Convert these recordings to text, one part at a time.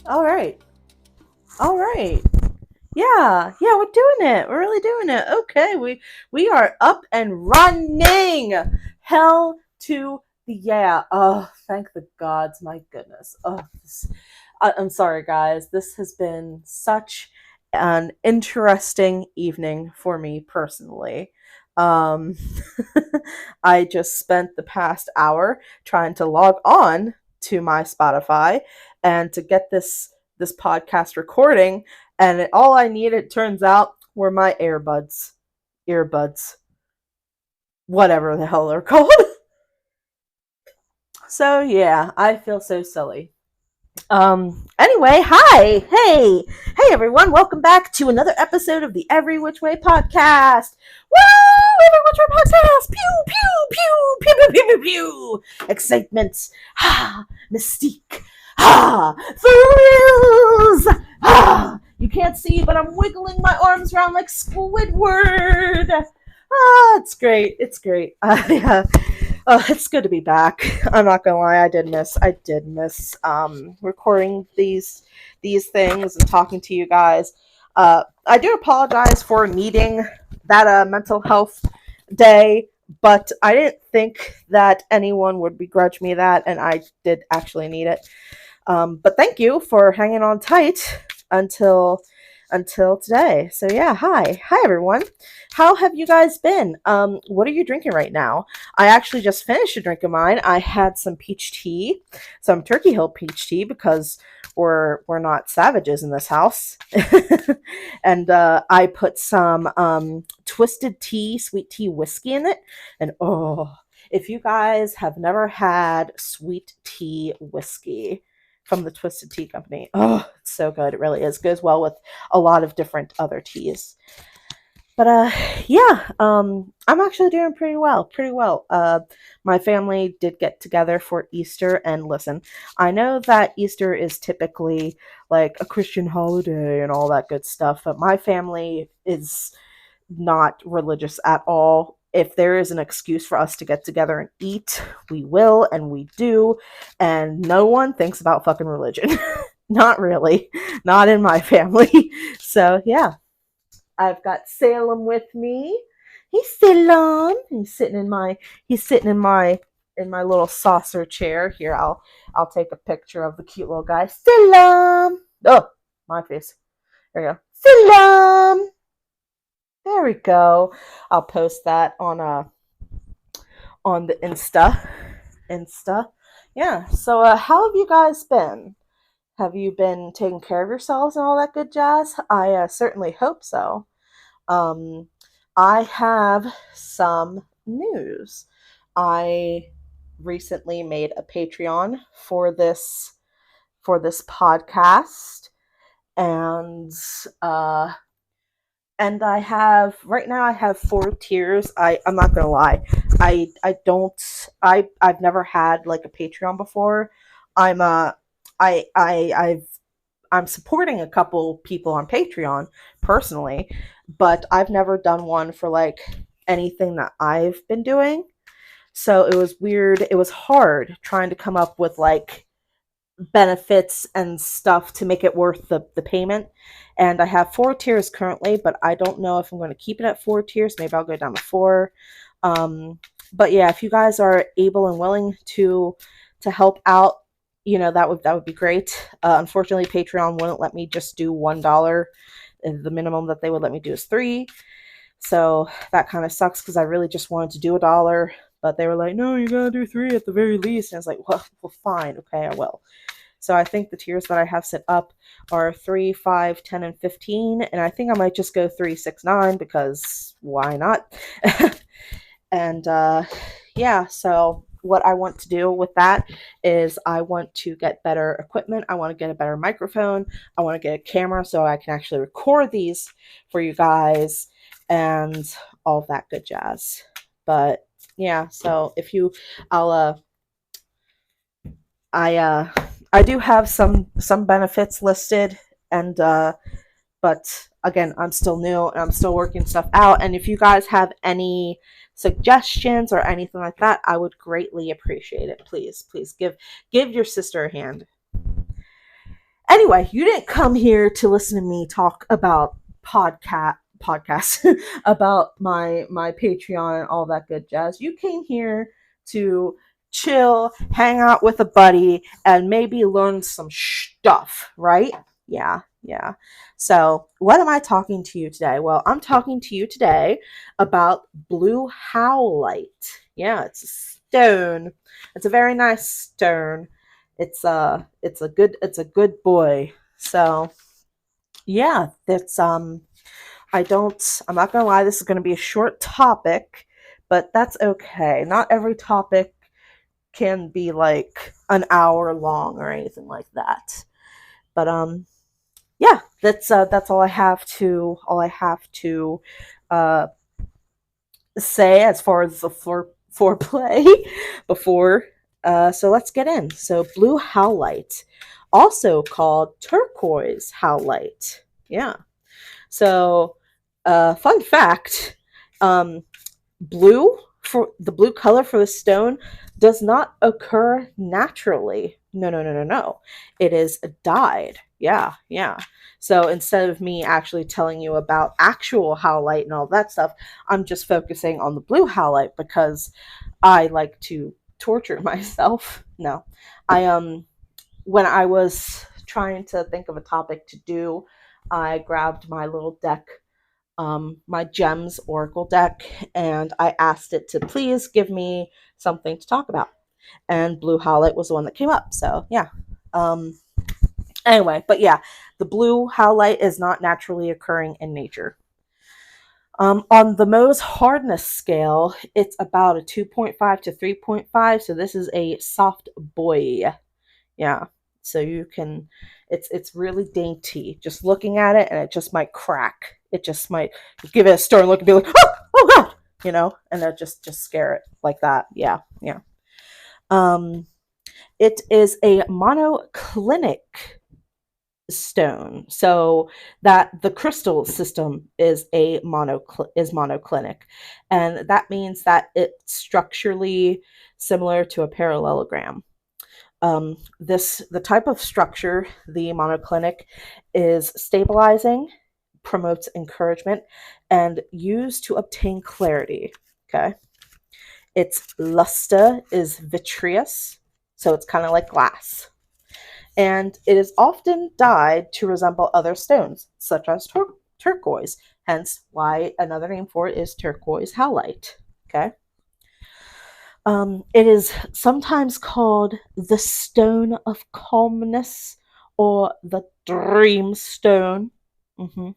All right. All right. Yeah, we're doing it. We're really doing it. Okay, we are up and running. Hell to the yeah. Oh, thank the gods. My goodness. I'm sorry, guys. This has been such an interesting evening for me personally. Um, I just spent the past hour trying to log on to my Spotify and to get this podcast recording, and all I needed, turns out, were my earbuds, whatever the hell they're called. So yeah, I feel so silly. Anyway, hi. Hey everyone, welcome back to another episode of the Every Which Way podcast. Woo! Every Which Way podcast. Pew pew pew pew pew pew pew pew. Excitement. Mystique. Thrills. You can't see, but I'm wiggling my arms around like Squidward. It's great. It's great. Yeah. It's good to be back. I'm not gonna lie, I did miss recording these things and talking to you guys. I do apologize for needing that mental health day, but I didn't think that anyone would begrudge me that, and I did actually need it. But thank you for hanging on tight until today. So yeah, hi everyone. How have you guys been? What are you drinking right now? I actually just finished a drink of mine. I had some peach tea, some Turkey Hill peach tea, because we're not savages in this house. And I put some twisted tea, sweet tea whiskey in it, and oh, if you guys have never had sweet tea whiskey from the Twisted Tea Company, oh, it's so good. It really is. Goes well with a lot of different other teas. But yeah, I'm actually doing pretty well, pretty well. My family did get together for Easter, and listen, I know that Easter is typically like a Christian holiday and all that good stuff, but my family is not religious at all. If there is an excuse for us to get together and eat, we will, and we do, and no one thinks about fucking religion. Not really, not in my family. So yeah, I've got Salem with me. He's Salem. He's sitting in my little saucer chair. Here, I'll take a picture of the cute little guy. Salem. Oh, my face. There we go. Salem. There we go. I'll post that on the Insta. Yeah. So how have you guys been? Have you been taking care of yourselves and all that good jazz? I certainly hope so. Um, I have some news. I recently made a Patreon for this podcast, and uh, I have, right now I have 4 tiers. I'm not gonna lie, I don't I've never had like a Patreon before. I'm I've I'm supporting a couple people on Patreon personally, but I've never done one for like anything that I've been doing. So it was weird. It was hard trying to come up with like benefits and stuff to make it worth the payment. And I have 4 tiers currently, but I don't know if I'm going to keep it at 4 tiers. Maybe I'll go down to 4. Um, but yeah, if you guys are able and willing to help out, that would be great. Unfortunately, Patreon wouldn't let me just do $1. The minimum that they would let me do is 3. So that kind of sucks because I really just wanted to do $1, but they were like, no, you gotta do 3 at the very least. And I was like, well, fine, okay, I will. So I think the tiers that I have set up are 3, 5, 10, and 15. And I think I might just go 3, 6, 9 because why not? And yeah, so what I want to do with that is I want to get better equipment. I want to get a better microphone. I want to get a camera so I can actually record these for you guys and all of that good jazz. But yeah, so if you, I'll I do have some benefits listed, and but again, I'm still new and I'm still working stuff out. And if you guys have any suggestions or anything like that, I would greatly appreciate it. Please give your sister a hand. Anyway, you didn't come here to listen to me talk about podcasts about my Patreon and all that good jazz. You came here to chill, hang out with a buddy, and maybe learn some stuff, right? Yeah, yeah. So, what am I talking to you today? Well, I'm talking to you today about blue howlite. Yeah, it's a stone. It's a very nice stone. It's a good boy. So yeah, that's I'm not gonna lie, this is gonna be a short topic, but that's okay. Not every topic can be like an hour long or anything like that. But yeah, that's all I have to uh say as far as the foreplay before. So let's get in. So blue howlite, also called turquoise howlite. Yeah. So fun fact, um, blue color for the stone does not occur naturally. No, no, no, no, no. It is dyed. Yeah, yeah. So instead of me actually telling you about actual howlite and all that stuff, I'm just focusing on the blue howlite because I like to torture myself. No. I when I was trying to think of a topic to do, I grabbed my little deck, my Gems Oracle deck, and I asked it to please give me something to talk about. And Blue Howlite was the one that came up. So yeah. Um, anyway, but yeah, the blue howlite is not naturally occurring in nature. On the Mohs hardness scale, it's about a 2.5 to 3.5. So this is a soft boy. Yeah. So you can, it's really dainty. Just looking at it, and it just might crack. It just might give it a stern look and be like, oh god, and then just scare it like that. Yeah, yeah. Um, it is a monoclinic stone, so that the crystal system is monoclinic, and that means that it's structurally similar to a parallelogram. The type of structure, the monoclinic, is stabilizing, promotes encouragement, and used to obtain clarity. Okay. Its luster is vitreous, so it's kind of like glass. And it is often dyed to resemble other stones, such as turquoise, hence why another name for it is turquoise howlite. Okay. It is sometimes called the stone of calmness or the dream stone, hmm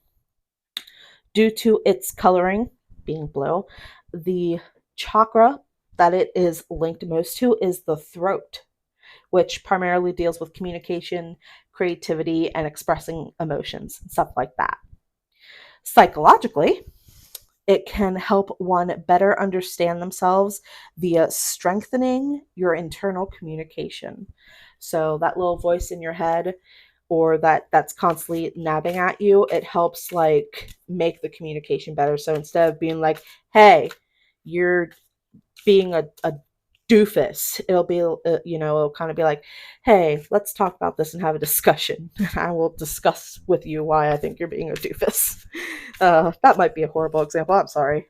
due to its coloring being blue. The chakra that it is linked most to is the throat, which primarily deals with communication, creativity, and expressing emotions, stuff like that. Psychologically, it can help one better understand themselves via strengthening your internal communication. So that little voice in your head, or that's constantly nabbing at you, it helps like make the communication better. So instead of being like, hey, you're being a doofus, it'll kind of be like, hey, let's talk about this and have a discussion. I will discuss with you why I think you're being a doofus. That might be a horrible example, I'm sorry.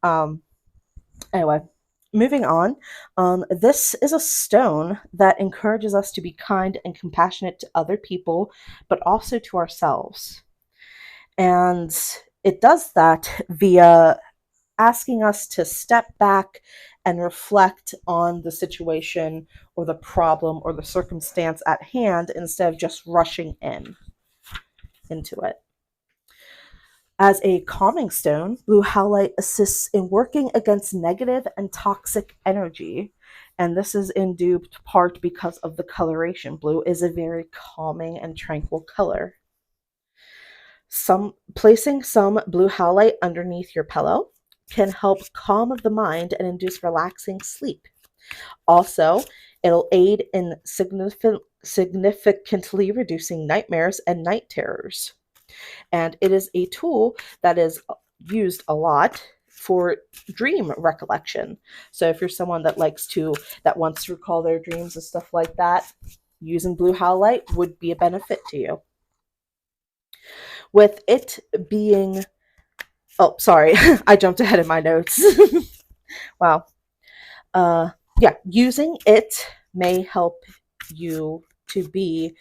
um Anyway, moving on. This is a stone that encourages us to be kind and compassionate to other people, but also to ourselves. And it does that via asking us to step back and reflect on the situation or the problem or the circumstance at hand instead of just rushing into it. As a calming stone, blue howlite assists in working against negative and toxic energy. And this is in due part because of the coloration. Blue is a very calming and tranquil color. Placing some blue howlite underneath your pillow can help calm the mind and induce relaxing sleep. Also, it'll aid in significantly reducing nightmares and night terrors. And it is a tool that is used a lot for dream recollection. So if you're someone that wants to recall their dreams and stuff like that, using blue howlite would be a benefit to you. With it being, oh, sorry, I jumped ahead in my notes. Wow. Yeah, using it may help you to be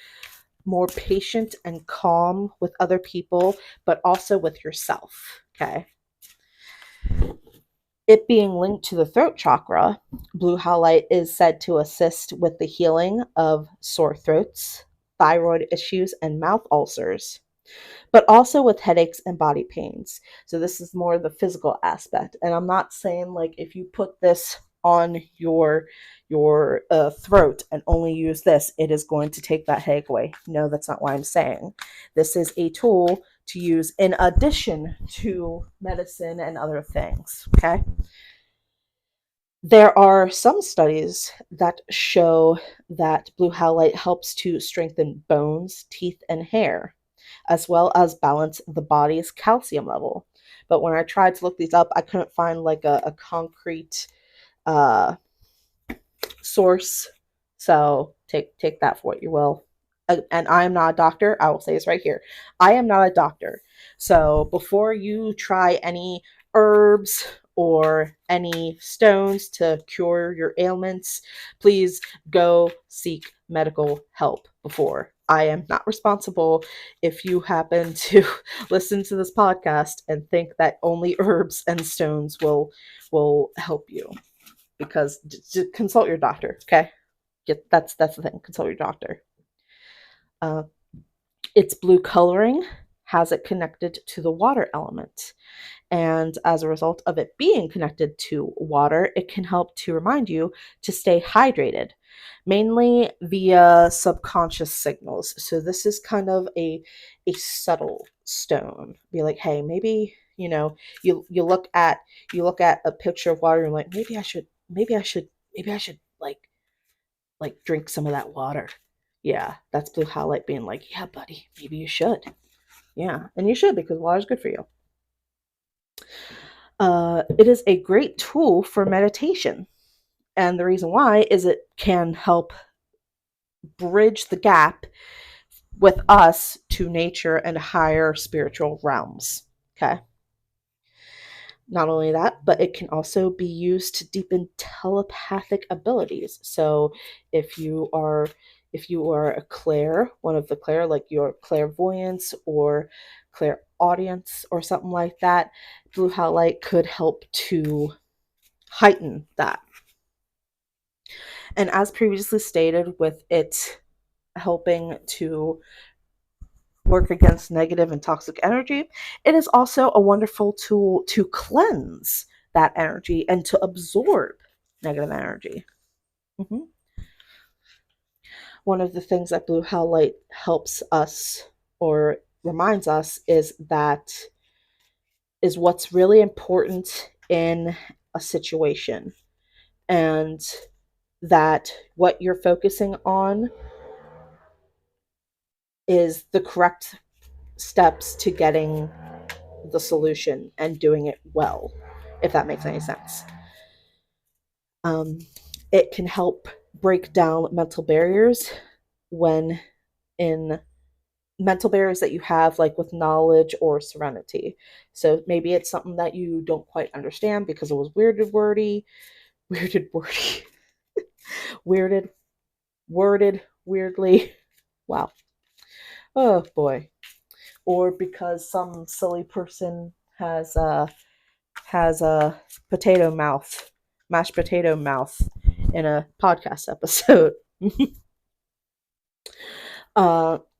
more patient and calm with other people, but also with yourself. Okay. It being linked to the throat chakra, blue howlite is said to assist with the healing of sore throats, thyroid issues, and mouth ulcers, but also with headaches and body pains. So this is more the physical aspect. And I'm not saying like if you put this on your throat and only use this, it is going to take that headache away. No, that's not what I'm saying. This is a tool to use in addition to medicine and other things. Okay. There are some studies that show that blue howlite helps to strengthen bones, teeth, and hair, as well as balance the body's calcium level. But when I tried to look these up, I couldn't find like a concrete uh, source. So take that for what you will. And I am not a doctor. I will say this right here. I am not a doctor. So before you try any herbs or any stones to cure your ailments, please go seek medical help before. I am not responsible if you happen to listen to this podcast and think that only herbs and stones will help you, because consult your doctor. Okay, that's the thing. Consult your doctor. Its blue coloring has it connected to the water element. And as a result of it being connected to water, it can help to remind you to stay hydrated, mainly via subconscious signals. So this is kind of a subtle stone. Be like, hey, maybe, you look at a picture of water and you're like, maybe I should like drink some of that water. Yeah, that's blue howlite being like, yeah, buddy, maybe you should. Yeah, and you should, because water is good for you. It is a great tool for meditation. And the reason why is it can help bridge the gap with us to nature and higher spiritual realms. Okay. Not only that, but it can also be used to deepen telepathic abilities. So if you are a clair, one of the clair, like your clairvoyance or clairaudience or something like that, blue howlite could help to heighten that. And as previously stated, with it helping to work against negative and toxic energy, it is also a wonderful tool to cleanse that energy and to absorb negative energy. Mm-hmm. One of the things that blue howlite helps us or reminds us is what's really important in a situation, and that what you're focusing on is the correct steps to getting the solution and doing it well, if that makes any sense. It can help break down mental barriers when in mental barriers that you have, like with knowledge or serenity. So maybe it's something that you don't quite understand because it was weirded, worded weirdly. Wow. Oh boy. Or because some silly person has a mashed potato mouth in a podcast episode.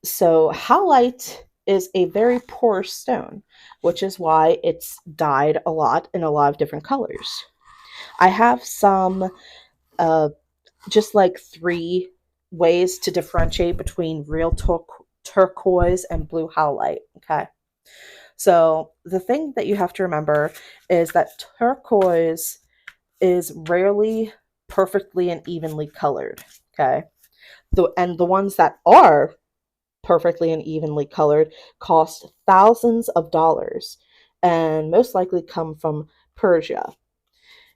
So howlite is a very porous stone, which is why it's dyed a lot in a lot of different colors. I have some just like 3 ways to differentiate between real turquoise and blue howlite. Okay. So the thing that you have to remember is that turquoise is rarely perfectly and evenly colored. Okay. And the ones that are perfectly and evenly colored cost thousands of dollars and most likely come from Persia.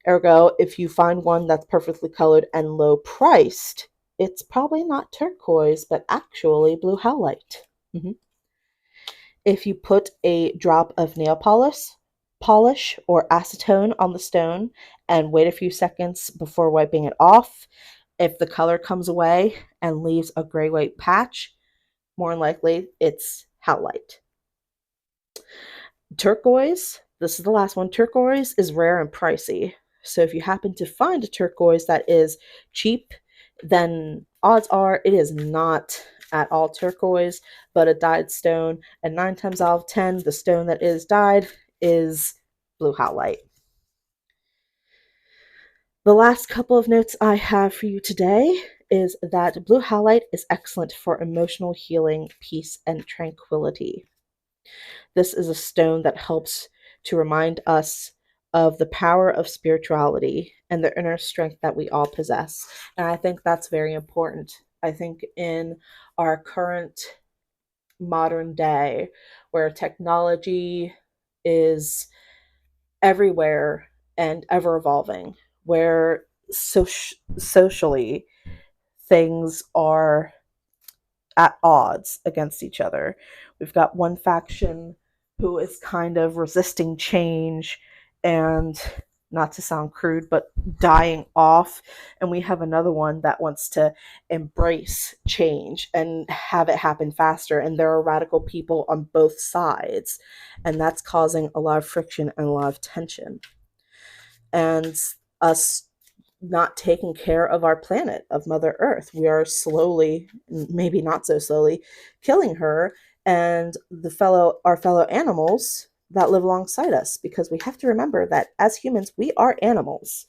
Ergo, if you find one that's perfectly colored and low priced, it's probably not turquoise, but actually blue howlite. If you put a drop of nail polish or acetone on the stone and wait a few seconds before wiping it off, if the color comes away and leaves a gray-white patch, more than likely it's howlite. Turquoise, this is the last one. Turquoise is rare and pricey. So if you happen to find a turquoise that is cheap, then odds are it is not at all turquoise, but a dyed stone. And 9 times out of 10, the stone that is dyed is blue howlite. The last couple of notes I have for you today is that blue howlite is excellent for emotional healing, peace, and tranquility. This is a stone that helps to remind us of the power of spirituality and the inner strength that we all possess. And I think that's very important. I think in our current modern day, where technology is everywhere and ever evolving, where socially things are at odds against each other. We've got one faction who is kind of resisting change and, not to sound crude, but dying off. And we have another one that wants to embrace change and have it happen faster. And there are radical people on both sides. And that's causing a lot of friction and a lot of tension. And us not taking care of our planet, of Mother Earth. We are slowly, maybe not so slowly, killing her and our fellow animals that live alongside us, because we have to remember that as humans, we are animals.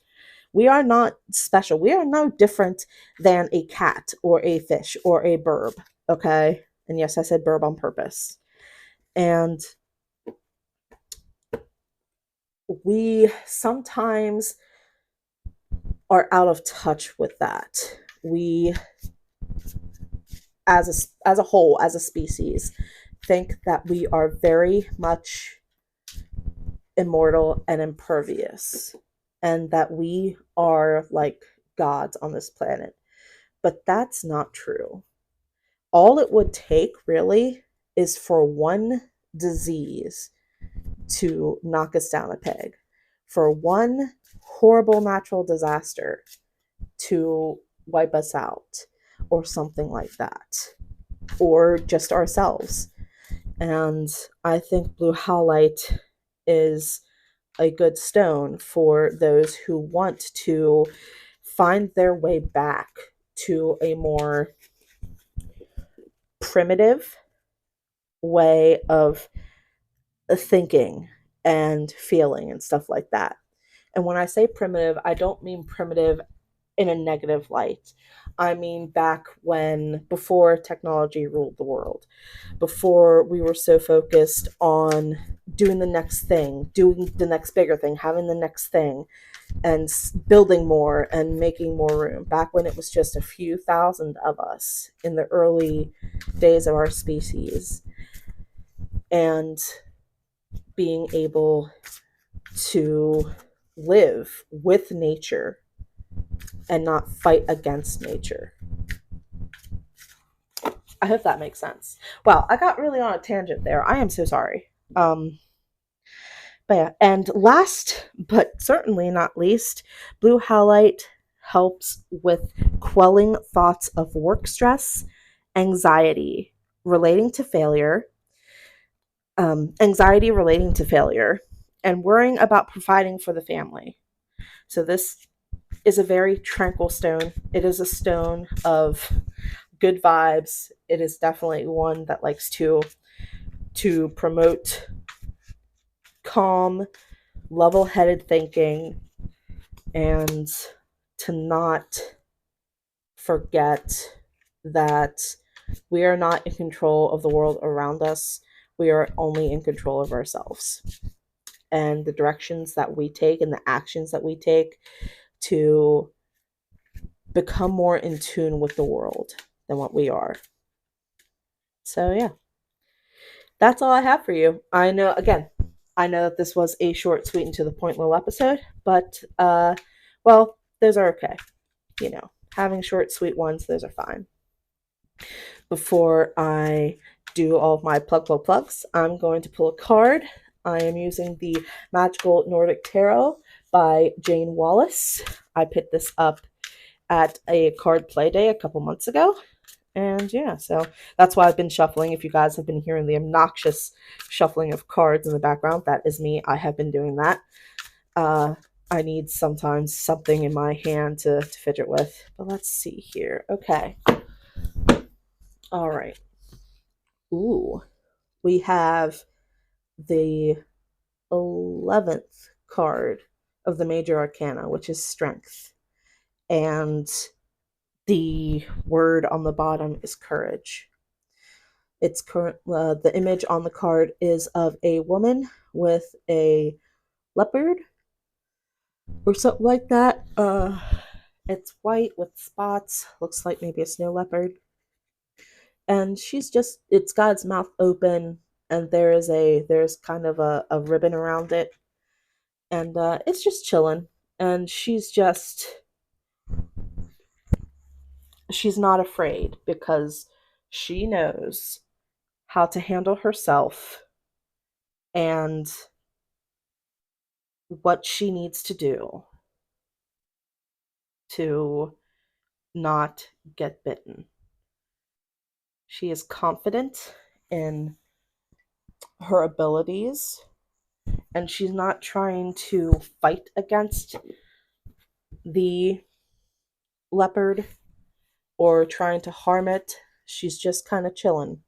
We are not special. We are no different than a cat or a fish or a burb, okay? And yes, I said burb on purpose. And we sometimes are out of touch with that. We, as a whole, as a species, think that we are very much immortal and impervious, and that we are like gods on this planet. But that's not true. All it would take, really, is for one disease to knock us down a peg, for one horrible natural disaster to wipe us out, or something like that, or just ourselves. And I think blue howlite is a good stone for those who want to find their way back to a more primitive way of thinking and feeling and stuff like that. And when I say primitive, I don't mean primitive in a negative light. I mean back before technology ruled the world, before we were so focused on doing the next thing, doing the next bigger thing, having the next thing, and building more and making more room. Back when it was just a few thousand of us in the early days of our species, and being able to live with nature and not fight against nature. I hope that makes sense. Wow, I got really on a tangent there. I am so sorry. But yeah, and last but certainly not least, blue howlite helps with quelling thoughts of work stress, anxiety relating to failure, and worrying about providing for the family. So this is a very tranquil stone. It is a stone of good vibes. It is definitely one that likes to promote calm, level-headed thinking, and to not forget that we are not in control of the world around us. We are only in control of ourselves and the directions that we take and the actions that we take to become more in tune with the world than what we are. So yeah, that's all I have for you. I know that this was a short, sweet, and to the point little episode, but well, those are okay. having short, sweet ones, those are fine. Before I do all of my plugs, I'm going to pull a card. I am using the Magical Nordic Tarot by Jane Wallace. I picked this up at a card play day a couple months ago. And yeah, so that's why I've been shuffling. If you guys have been hearing the obnoxious shuffling of cards in the background, that is me. I have been doing that. I need sometimes something in my hand to fidget with. But let's see here. Okay. All right. Ooh. We have the 11th card of the Major Arcana, which is Strength. And the word on the bottom is Courage. The image on the card is of a woman with a leopard or something like that. It's white with spots. Looks like maybe a snow leopard. And it's got its mouth open, and there's kind of a ribbon around it. And it's just chilling. And she's not afraid because she knows how to handle herself and what she needs to do to not get bitten. She is confident in her abilities, and she's not trying to fight against the leopard or trying to harm it. She's just kind of chilling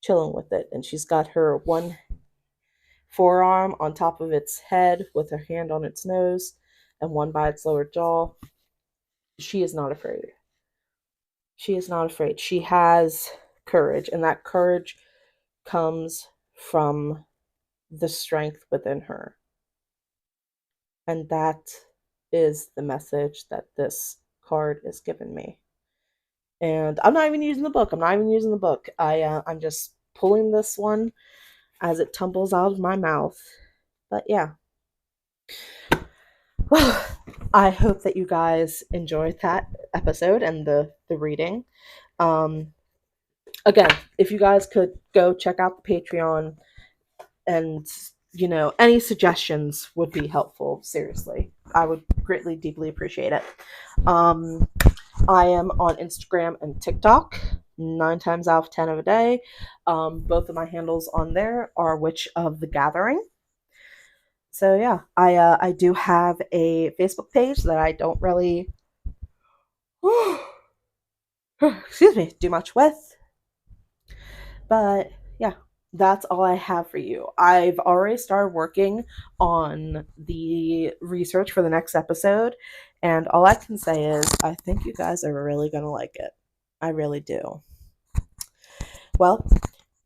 with it. And she's got her one forearm on top of its head with her hand on its nose and one by its lower jaw. She is not afraid. She is not afraid. She has courage, and that courage comes from the strength within her. And that is the message that this card is giving me. And I'm not even using the book. I'm just pulling this one as it tumbles out of my mouth. But yeah. Well, I hope that you guys enjoyed that episode and the reading. Again, if you guys could go check out the Patreon, and any suggestions would be helpful. Seriously, I would greatly, deeply appreciate it. I am on Instagram and TikTok 9 times out of 10 of a day. Both of my handles on there are Witch of the Gathering. So yeah, I do have a Facebook page that I don't really do much with. But yeah, that's all I have for you. I've already started working on the research for the next episode, and all I can say is I think you guys are really going to like it. I really do. Well,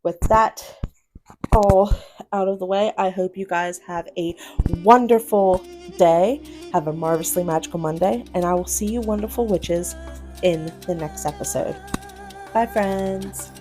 with that all out of the way, I hope you guys have a wonderful day. Have a marvelously magical Monday, and I will see you wonderful witches in the next episode. Bye, friends.